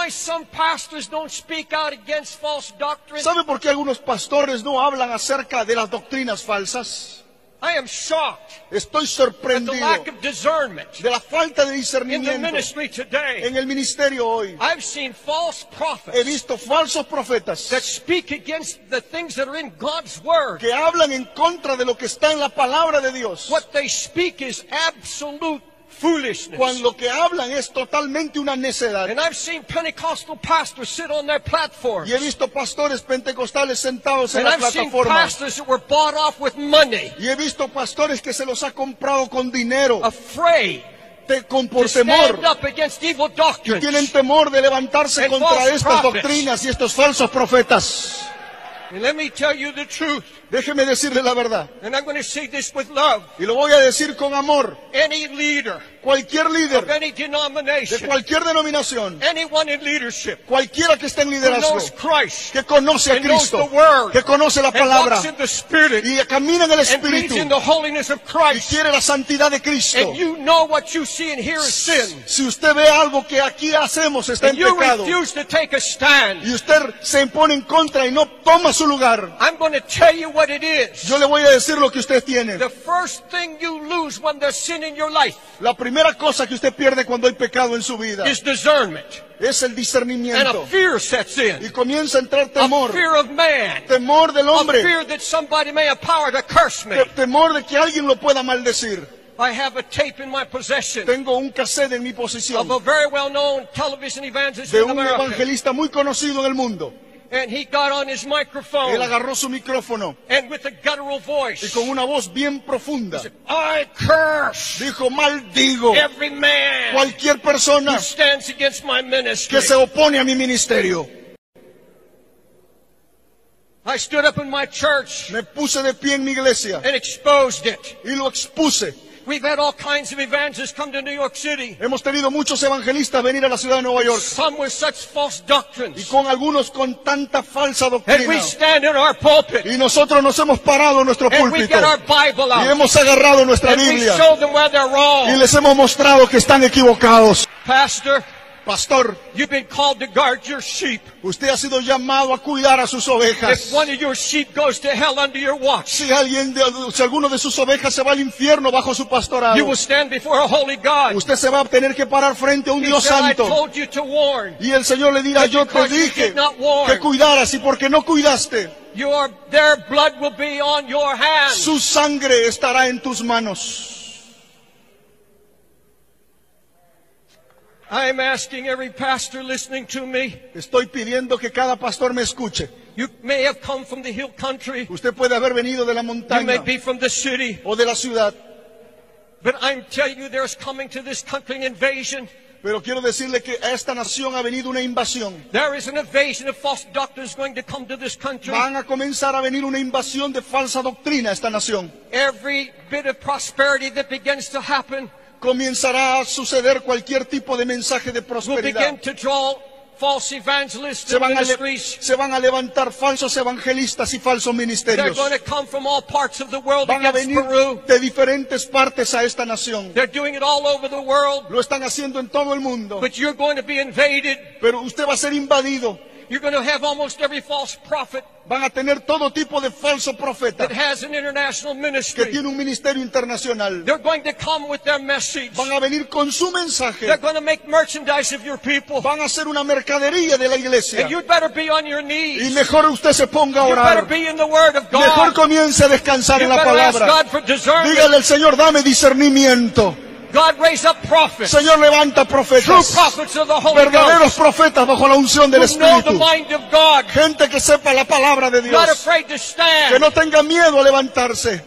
why some pastors don't speak out against false doctrine? ¿Sabe por qué algunos pastores no hablan acerca de las doctrinas falsas? I am shocked Estoy at the sorprendido lack of discernment de la falta de in the discernimiento ministry today. en el ministerio hoy. I've seen false He prophets visto falsos profetas that speak against the things that are in God's Word. que hablan en contra de lo que está en la palabra de Dios. What they speak is absolute foolishness. Cuando lo que hablan es totalmente una necedad. And I've seen Pentecostal pastors sit on their platforms. Y he visto pastores pentecostales sentados en And la I've seen plataforma. pastors that were bought off with money, Y he visto pastores que se los ha comprado con dinero, afraid con to por stand temor. up against evil Y doctrines. tienen temor de levantarse And contra false estas prophets. doctrinas y estos falsos profetas. And let me tell you the truth. Déjeme decirle la verdad. And I'm going to say this with love. Y lo voy a decir con amor. Any leader Cualquier of líder any de denomination, cualquier denominación, anyone in leadership cualquiera que esté en who liderazgo, knows Christ que conoce a and knows Cristo, the Word que conoce la and palabra walks in the Spirit y camina en el and believes Espíritu in the holiness of y Christ, quiere la santidad de Cristo. and you know what you see and hear is sin, Si usted ve algo que aquí hacemos está en and you pecado refuse to take a stand, y usted se impone en contra y no toma su lugar, I'm going to tell you what it is. yo le voy a decir lo que usted tiene. The first thing you lose when there's sin in your life La primera cosa que usted pierde cuando hay pecado en su vida is discernment. es el And discernimiento. a fear sets Y in. comienza a entrar A temor, fear of man. temor del A hombre, fear that somebody may have power to curse me. temor de que alguien lo pueda maldecir. I have a tape in my possession Tengo un cassette en mi of posesión a very well-known television evangelist de in un America. evangelista muy conocido en el mundo. And he got on his Él microphone agarró su micrófono and with a guttural y voice, con una voz bien profunda I curse dijo: maldigo every man cualquier persona who stands against my ministry. que se opone a mi ministerio. I stood up in my church Me puse de pie en mi iglesia and exposed it. y lo expuse. We've had all kinds of evangelists come to New York City, Hemos tenido muchos evangelistas venir a la ciudad de Nueva York some with such false y doctrines. con algunos con tanta falsa And doctrina. we stand in our pulpit Y nosotros nos hemos parado en nuestro and we púlpito get our Bible y out hemos agarrado nuestra and we Biblia show them where they're y wrong. les hemos mostrado que están equivocados. Pastor, Pastor, you've been called to guard your sheep. usted ha sido llamado a cuidar a sus ovejas. If one of your sheep goes to hell under your watch, Si alguno de sus ovejas se va al infierno bajo su pastorado, you will stand before a holy God. usted se va a tener que parar frente a un He Dios said, I santo. told you to warn. Y el Señor le dirá: But yo te because you dije did not warn, que cuidaras, y porque no cuidaste, their blood will be on your hands. su sangre estará en tus manos. I am asking every pastor listening to me. Estoy pidiendo que cada pastor me escuche. You may have come from the hill country. Usted puede haber venido de la You may montaña be from the city. o de la ciudad, But I'm telling you, there's coming to this country an invasion. pero quiero decirle que a esta nación ha venido una invasión. There is an invasion of false doctrines going to come to this country. Van a comenzar a venir una invasión de falsa doctrina a esta nación. Every bit of prosperity that begins to happen Comenzará a suceder cualquier tipo de mensaje de will prosperidad. begin to draw false evangelists and ministries. Se van a levantar falsos evangelistas y falsos They're ministerios. going to come from all parts of the world Van a against venir Peru. de diferentes partes a esta nación. They're doing it all over the world. Lo están haciendo en todo el mundo. But you're going to be invaded. Pero usted va a ser invadido. You're going to have almost every false prophet Van a tener todo tipo de falso profeta that has an international que ministry. tiene un ministerio internacional. They're going to come with their message. Van a venir con su mensaje. They're going to make merchandise of your people. Van a hacer una mercadería de la iglesia. And you'd better be on your Y knees. mejor usted se ponga a You better orar. be in the Word of Mejor God. comience a descansar You en la better ask palabra. God for discernment. Dígale al Señor: dame discernimiento. God raise up prophets. Señor, levanta True profetas. prophets of the Holy Verdaderos Ghost. profetas bajo la unción del Who know the Espíritu. mind of God. Gente que sepa la palabra de Not Dios. afraid to Que stand no tenga miedo a levantarse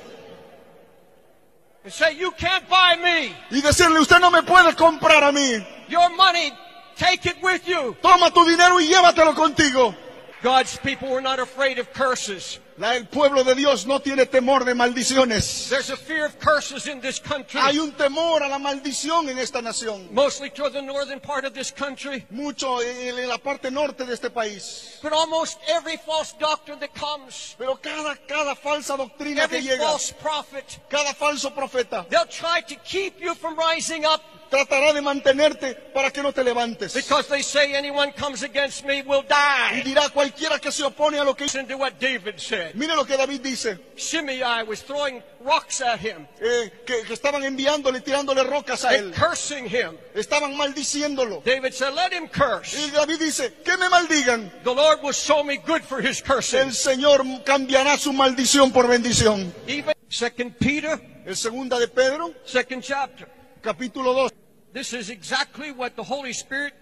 and say, you can't buy me. y decirle: usted no me puede comprar a mí. Your money, take it with you. Toma tu dinero y llévatelo contigo. God's people were not afraid of curses. El pueblo de Dios no tiene temor de maldiciones. There's a fear of curses in this country. Hay un temor a la maldición en esta nación. Mostly toward the northern part of this country. Mucho en la parte norte de este país. But almost every false doctrine that comes, Pero cada falsa doctrina que every llega, false prophet, cada falso profeta, they'll try to keep you from rising up. tratará de mantenerte para que no te levantes. Because they say anyone comes against me will Y die. dirá cualquiera que se opone a lo que... Listen to what David said. Mire lo que David dice, Shimei was throwing rocks at him que estaban enviándole, tirándole rocas a él. and cursing him. Estaban maldiciéndolo. David said, let him curse. Y David dice, que me maldigan. The Lord will show me good for his cursing. El Señor cambiará su maldición por bendición. Even 2 Peter, El segunda de Pedro, 2nd chapter. capítulo 2. This is exactly what the Holy Spirit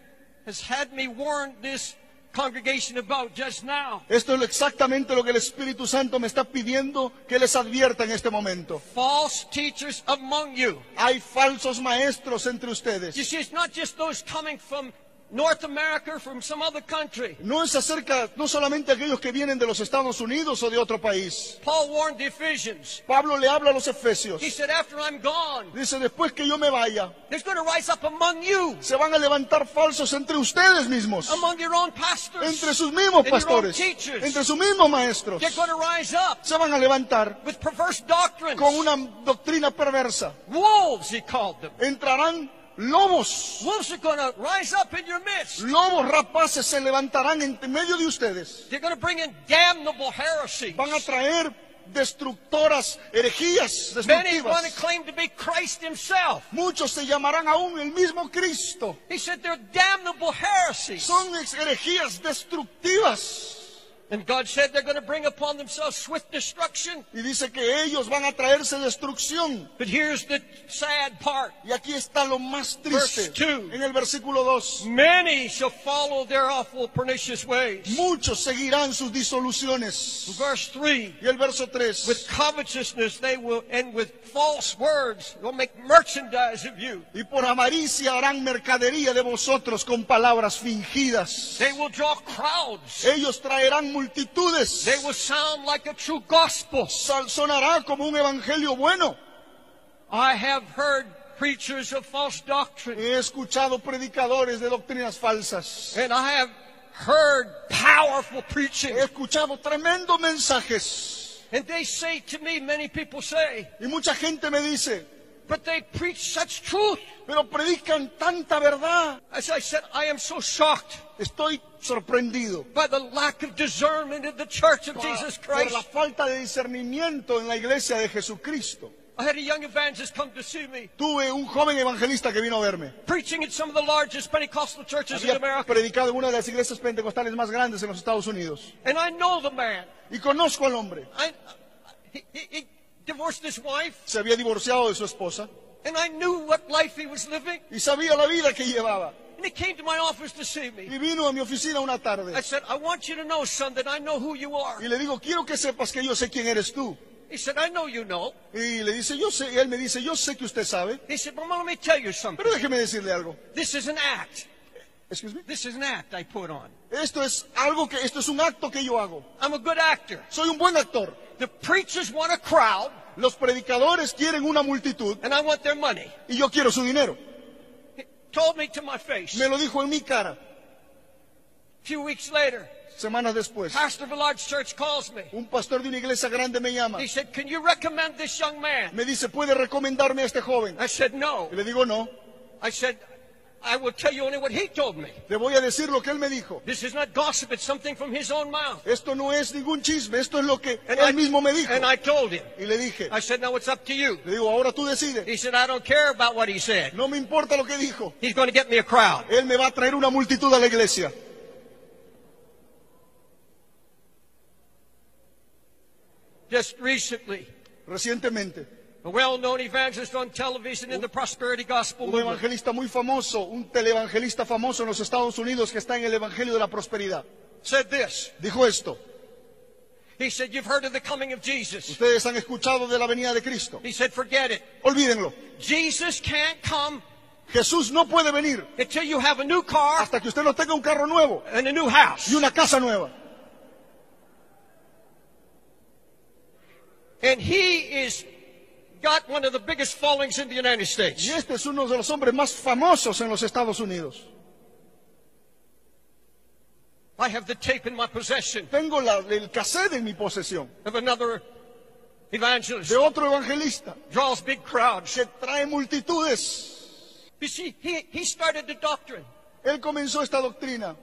has had me warn this congregation about just now. Esto es exactamente lo que el Espíritu Santo me está pidiendo que les advierta en este momento. False teachers among you. Hay falsos maestros entre ustedes. You see, it's not just those coming from North America or from some other country. No es acerca, no solamente aquellos que vienen de los Estados Unidos o de otro país. Paul warned the Ephesians. Pablo le habla a los efesios. He said, after I'm gone, Dice, después que yo me vaya, there's going to rise up among you, se van a levantar falsos entre ustedes mismos. among your own pastors, Entre sus mismos and your own pastores. teachers. Entre sus mismos maestros. They're going to rise up Se van a levantar with perverse doctrines. con una doctrina perversa. Wolves, he called them. Entrarán lobos. Wolves are going to rise up in your midst. Lobos rapaces se levantarán en medio de ustedes. They're going to bring in damnable heresies. Van a traer destructoras, herejías Many want to destructivas. claim to be Christ himself. Muchos se llamarán aún el mismo Cristo. He said they're damnable heresies. Son herejías destructivas. And God said they're going to bring upon themselves swift destruction. Y dice que ellos van a traerse destrucción. But here's the sad part. Y aquí está lo más Verse triste. 2. En el versículo 2. Many shall follow their awful pernicious ways. Muchos seguirán sus disoluciones. Verse 3. Y el verso 3. With covetousness they will, and with false words, they'll make merchandise of you. Y por avaricia harán mercadería de vosotros con palabras fingidas. They will draw crowds. Ellos traerán multitudes. They will sound like a true gospel. Sonará como un evangelio bueno. I have heard preachers of false doctrine, He escuchado predicadores de doctrinas falsas. and I have heard powerful preaching. He escuchado tremendos mensajes. And they say to me, many people say, Y mucha gente me dice, but they preach such truth. pero predican tanta verdad. As I said, I am so shocked Estoy sorprendido by the lack of discernment in the church of Jesus por la Christ. falta de discernimiento en la iglesia de Jesucristo. I had a young evangelist come to see me, Tuve un joven evangelista que vino a verme. preaching in some of the largest Pentecostal churches in Había America. predicado en una de las iglesias pentecostales más grandes en los Estados Unidos. And I know the man. Y conozco al hombre. He divorced his wife, Se había divorciado de su esposa and I knew what life he was living. y sabía la vida que llevaba. And he came to my office to see me. Y vino a mi oficina una tarde. I said, I want you to know, son, that I know who you are. Y le digo, quiero que sepas que yo sé quién eres tú. He said, I know you know. Y le dice, yo sé. Y él me dice, yo sé que usted sabe. He said, well, let me tell you something. Pero déjeme decirle algo. This is an act. Excuse me. This is an act I put on. Esto es un acto que yo hago. I'm a good actor. Soy un buen actor. The preachers want a crowd, Los predicadores quieren una multitud and I want their money. y yo quiero su dinero. He told me to my face. Me lo dijo en mi cara. A few weeks later, Semanas después, pastor of a large church calls me. un pastor de una iglesia grande me llama. He said, can you recommend this young man? Me dice, ¿puede recomendarme a este joven? I said, no. Y le digo, no. I said, I will tell you only what he told me. Le voy a decir lo que él me dijo. This is not gossip, it's something from his own mouth. Esto no es ningún chisme, esto es lo que And él mismo me dijo. and I told him. Y le dije, I said, now it's up to you. le digo, ahora tú decides. He said, I don't care about what he said. No me importa lo que dijo. He's going to get me a crowd. Él me va a traer una multitud a la iglesia. Just recently, Recientemente, a well-known evangelist on television in the prosperity gospel un movement evangelista muy famoso, un televangelista famoso en los Estados Unidos que está en el evangelio de la prosperidad, said this. dijo esto. He said, you've heard of the coming of Jesus. Ustedes han escuchado de la venida de Cristo. He said, forget it. Olvídenlo. Jesus can't come Jesús no puede venir until you have a new car hasta que usted no tenga un carro nuevo and a new house. y una casa nueva. And he is got one of the biggest followings in the United States. Y este es uno de los hombres más famosos en los Estados Unidos. I have the tape in my possession Tengo el cassette en mi posesión of another evangelist. de otro evangelista Draws big crowds. que trae multitudes. You see, he started the doctrine Él comenzó esta doctrina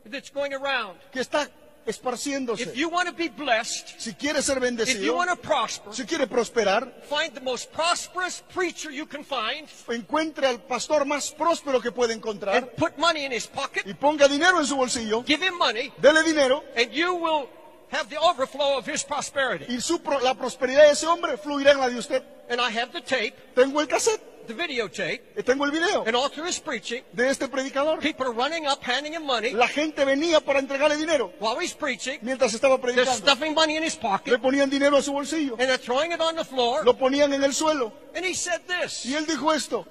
that's going around. que está esparciéndose. If you want to be blessed, Si quiere ser if you bendecido, want to prosper, si quiere prosperar, find the most prosperous preacher you can find encuentre al pastor más próspero que puede encontrar and put money in his pocket, y ponga dinero en su bolsillo, give him money, dele dinero and you will have the overflow of his prosperity. y la prosperidad de ese hombre fluirá en la de usted. And I have the tape, Tengo el cassette, the videotape, tengo el video and all through his preaching, de este predicador. people are running up, handing him money La gente venía para entregarle dinero while he's preaching. mientras estaba They're predicando. stuffing money in his Le pocket, ponían dinero a su bolsillo, and they're throwing it on the floor. lo ponían en el suelo. And he said this. Y él dijo esto,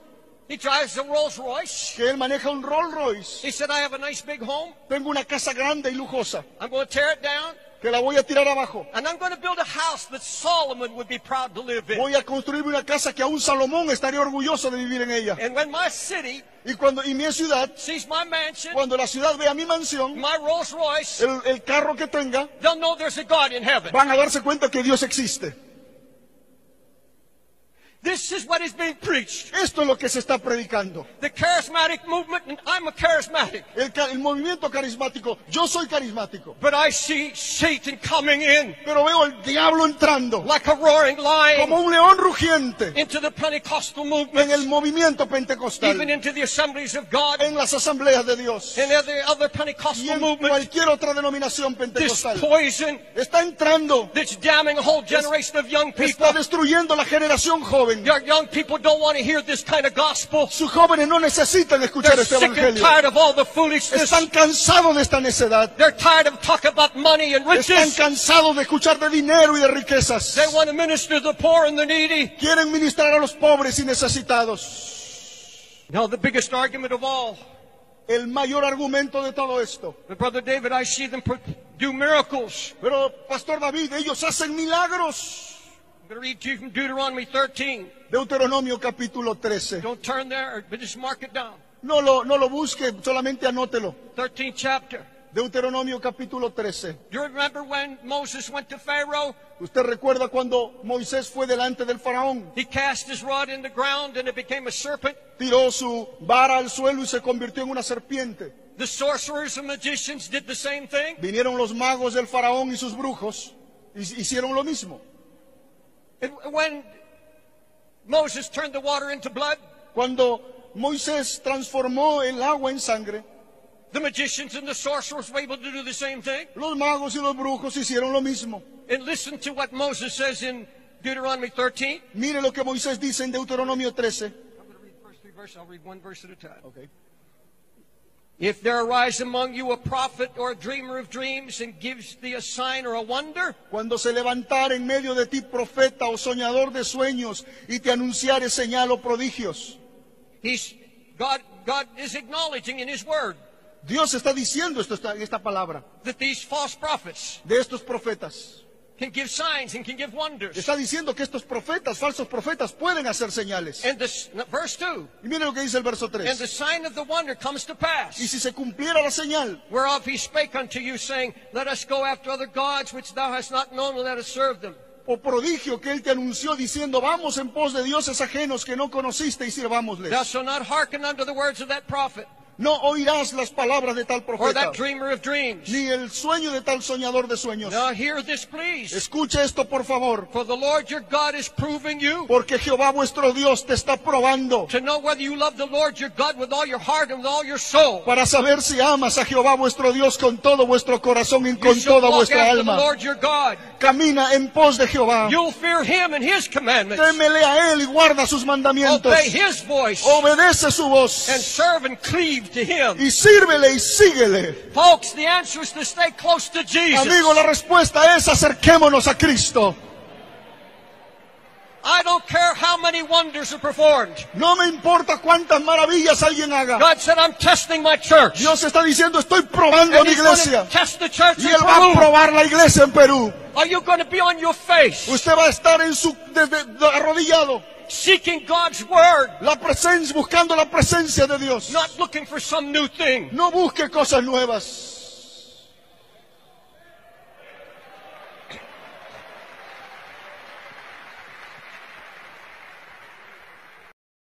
He drives a Rolls Royce. que él maneja un Rolls Royce. He said, I have a nice big home. Tengo una casa grande y lujosa, I'm going to tear it down, que la voy a tirar abajo. and I'm going to build a house that Solomon would be proud to live in. Voy a construirme una casa que aún Salomón estaría orgulloso de vivir en ella. And when my city Y mi ciudad, sees my mansion, cuando la ciudad vea mi mansión, my Rolls Royce, el carro que tenga, they'll know there's a God in heaven. van a darse cuenta que Dios existe. This is what is being preached. Esto es lo que se está predicando. The charismatic movement, and I'm a charismatic. El movimiento carismático, yo soy carismático, But I see Satan coming in pero veo el diablo entrando like a roaring lion como un león rugiente into the Pentecostal en movement, el movimiento even pentecostal, into the assemblies of God, en las asambleas de Dios and every other y Pentecostal en movement. cualquier otra denominación This pentecostal. poison Está entrando, that's damning a whole generation of young people. está destruyendo la generación joven. Your young people don't want to hear this kind of gospel. Sus jóvenes no necesitan escuchar They're este sick and evangelio. tired of all the foolishness. Están cansados de esta necedad. They're tired of talking about money and Están riches. cansados de escuchar de dinero y de riquezas. They want to minister to the poor and the needy. Quieren ministrar a los pobres y necesitados. Now the biggest argument of all, El mayor argumento de todo esto. but Brother David, I see them do miracles. Pero, Pastor David, ellos hacen milagros. I'm going to read to you from Deuteronomy 13. Deuteronomio capítulo 13. Don't turn there, but just mark it down. No lo busque, solamente anótelo. 13th chapter. Deuteronomio capítulo 13. Do you remember when Moses went to Pharaoh? ¿Usted recuerda cuando Moisés fue delante del faraón? He cast his rod in the ground and it became a serpent. Tiró su vara al suelo y se convirtió en una serpiente. The sorcerers and magicians did the same thing. Vinieron los magos del faraón y sus brujos y hicieron lo mismo. And when Moses turned the water into blood, Cuando Moisés transformó el agua en sangre, the magicians and the sorcerers were able to do the same thing. los magos y los brujos hicieron lo mismo. And listen to what Moses says in Deuteronomy 13. Mire lo que Moisés dice en Deuteronomio 13. I'm going to read the first 3 verses. I'll read one verse at a time. Okay. If there arise among you a prophet or a dreamer of dreams and gives thee a sign or a wonder, Cuando se levantare en medio de ti profeta o soñador de sueños y te anunciare señal o prodigios. God is acknowledging in his word Dios está diciendo esta palabra that these false prophets de estos profetas. can give signs and can give wonders. Está diciendo que estos profetas, falsos profetas, pueden hacer señales. And this, verse 2, Y mire lo que dice el verso and 3. the sign of the wonder comes to pass, Y si se cumpliera la señal, whereof he spake unto you, saying, Let us go after other gods which thou hast not known, and let us serve them. o prodigio que él te anunció diciendo, vamos en pos de dioses ajenos que no conociste y sirvámosles. Thou shalt not hearken unto the words of that prophet, No oirás las palabras de tal or profeta, that dreamer of dreams. ni el sueño de tal soñador de sueños. Now hear this, please. Escuche esto, por favor, For the Lord your God is proving you porque Jehová vuestro Dios te está probando to know whether you love the Lord your God with all your heart and with all your soul. para saber si amas a Jehová vuestro Dios con todo vuestro corazón y You con shall toda walk vuestra after the alma. Lord your God. Camina en pos de Jehová. You'll fear him and his commandments. Témele a él y guarda sus mandamientos. Obey his voice Obedece su voz and serve and cleave to him. y sírvele y síguele. Folks, the answer is to stay close to Jesus. Amigo, la respuesta es acerquémonos a Cristo. I don't care how many wonders are performed. No me importa cuántas maravillas alguien haga. God said, I'm testing my church. Dios está diciendo, estoy probando a And mi he's going iglesia. to test the church Y in él va a Peru. probar la iglesia en Perú. Are you going to be on your face, Usted va a estar arrodillado, seeking God's word, buscando la presencia de Dios. not looking for some new thing? No busque cosas nuevas.